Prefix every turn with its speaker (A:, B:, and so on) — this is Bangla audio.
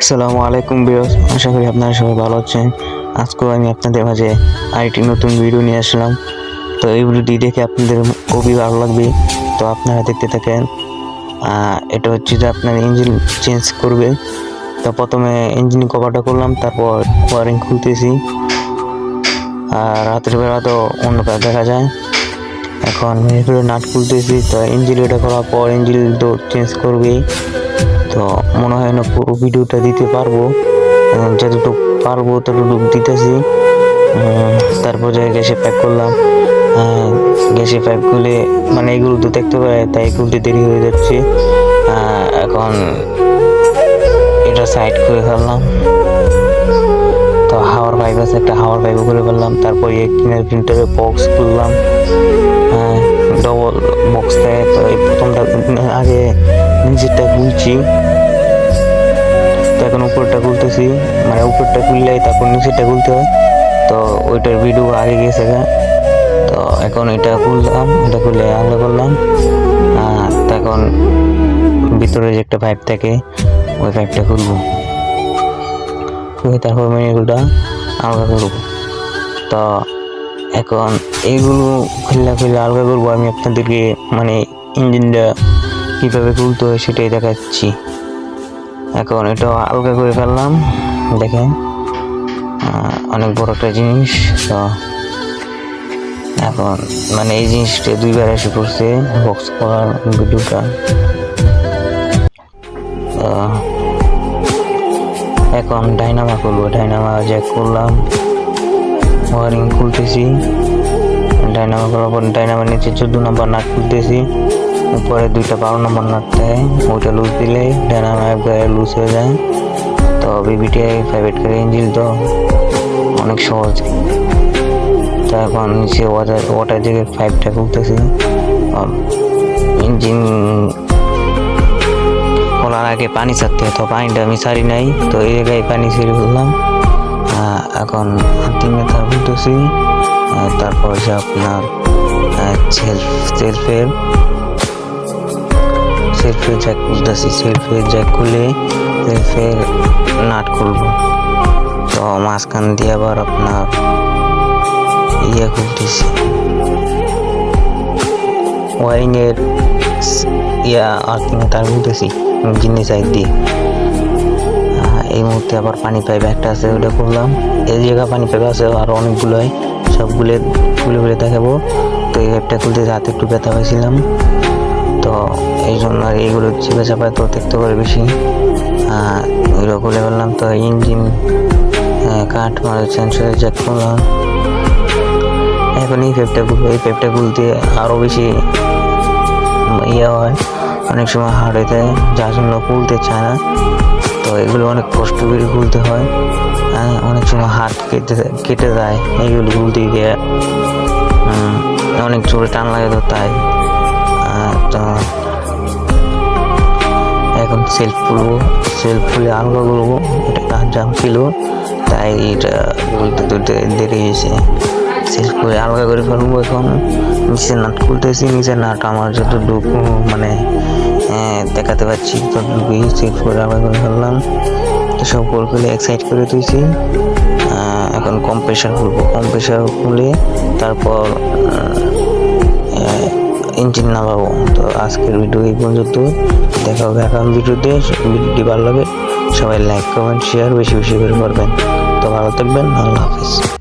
A: আসসালামু আলাইকুম ভিউয়ার্স, আশা করি আপনারা সবাই ভালো আছেন। আজকেও আমি আপনাদের মাঝে আরেকটি নতুন ভিডিও নিয়ে আসলাম। তো এই ভিডিওটি দেখে আপনাদের খুবই ভালো লাগবে, তো আপনারা দেখতে থাকেন। এটা হচ্ছে যে আপনার ইঞ্জিন চেঞ্জ করবে। তো প্রথমে ইঞ্জিন কভারটা করলাম, তারপর ওয়ারিং খুলতেছি। আর রাতের বেলা তো অন্ধকার দেখা যায়। এখন নাট খুলতেছি। তো ইঞ্জিন এটা করার পর ইঞ্জিন তো চেঞ্জ করবেই। তো মনে হয় না পুরো ভিডিওটা দিতে পারবো, যতটুকু পারবো ততটুকু দিতেছি। তারপর গ্যাসে প্যাক করলাম। গ্যাসে প্যাক খুলে মানে এগুলো তো দেখতে পারে, তাই খুলতে দেরি হয়ে যাচ্ছে। এখন এটা সাইড করে ফেললাম। তো হাওয়ার পাইপ আছে, একটা হাওয়ার পাইপ করে ফেললাম। তারপর কিনার প্রিন্টারের বক্স খুললাম, ডবল বক্স দেয়। তো এই প্রথমটা আগে নিচেরটা খুলছি, তো এখন উপরটা খুলতেছি। মানে উপরটা খুললে তারপর নিচেরটা খুলতে হয়। তো ওইটার ভিডিও আগে গেছে গা। তো এখন এটা খুললাম, এটা খুলে আলাদা করলাম। তখন ভিতরে যে একটা পাইপ থাকে, ওই পাইপটা খুলবো, খুলে তারপর মেনুগুলোটা আলাদা করবো। তো এখন এইগুলো খুলে আলাদা করবো। আমি আপনাদেরকে মানে ইঞ্জিনটা কীভাবে খুলতে হয় সেটাই দেখাচ্ছি। এখন এটা আলগা করে ফেললাম, দেখেন অনেক বড় একটা জিনিস। তো এখন মানে এই জিনিসটা দুইবার এসে পড়ছে বক্স করার ভিডিওটা। এখন ডাইনামা খুলবো, ডাইনামা জ্যাক করলাম, ওয়ারিং খুলতেছি। ডাইনামা করার পর ডাইনামার নিচে 14 নম্বর নাট খুলতেছি। উপরে 2টা 12 নম্বর নাট দেয়, ওইটা লুজ দিলে ডাইনামা একবারে লুজ হয়ে যায়। তো বিবিটিআই 5 করে ইঞ্জিন তো অনেক সহজ। তো এখন নিচে ওয়াটার দিকে 5টা খুলতেছি। ইঞ্জিন খোলার আগে পানি ছাড়তে হয়, তো পানিটা আমি ছাড়ি নাই, তো এই জায়গায় পানি ছেড়ে ফেললাম। এখন আর্থিংয়ে তার খুলতেছি। তারপর যে আপনার সেলফের জ্যাক খুলতেছি। সেলফের জ্যাক খুলে সেলফের নাট খুলবো। তো মাঝখান দিয়ে আবার আপনার খুলতেছি, ওয়ারিং এর আর্থিং তার খুলতেছি ইঞ্জিনের সাইড দিয়ে। এই মুহূর্তে আবার পানি পাইপ একটা আছে, ওটা করলাম। এই জায়গায় পানি পাইপ আছে আরো অনেকগুলো হয়, সবগুলো খুলে দেখাবো। তো এই পাইপটা খুলতে হাতে একটু ব্যথা হয়েছিলাম, তো এই জন্য আর এইগুলো চেপে চাপায় তো দেখতে পারে বেশি। এগুলো খুলে ফেললাম। তো ইঞ্জিন কাঠ মানে সেন্সর জ্যাক করলাম। এখন এই পাইপটা খুলতে আরো বেশি হয়, অনেক সময় হার্ড হয়ে যায়, যার জন্য খুলতে চায় না। তো এগুলো অনেক কষ্ট করে খুলতে হয়। অনেক সময় হাত কেটে যায় এইগুলো খুলতে গিয়ে, অনেক জোরে টান লাগে, তো তাই। তো এখন সেলফ খুলে আলগা করবো। এটা জাম ছিল, তাই এটা খুলতে দেরি হয়েছে। সেলফ করে আলগা করে ফেলবো। এখন নিচের নাট খুলতেছি। নিচের নাট আমার যতটুকু মানে দেখাতে পাচ্ছি ততটুকুই সেলফ করে আলগা করে ফেললাম। তো সব খুলে এক সাইড করে তুইছি। এখন কম্প্রেসার খুলবো। কম্প্রেসার খুলে তারপর ইঞ্জিন নামাবো। তো আজকের ভিডিও এই পর্যন্ত, দেখা হবে আগামী ভিডিওতে। ভিডিওটি ভালো লাগে সবাই লাইক কমেন্ট শেয়ার বেশি বেশি করে করবেন। তো ভালো থাকবেন, আল্লাহ হাফিজ।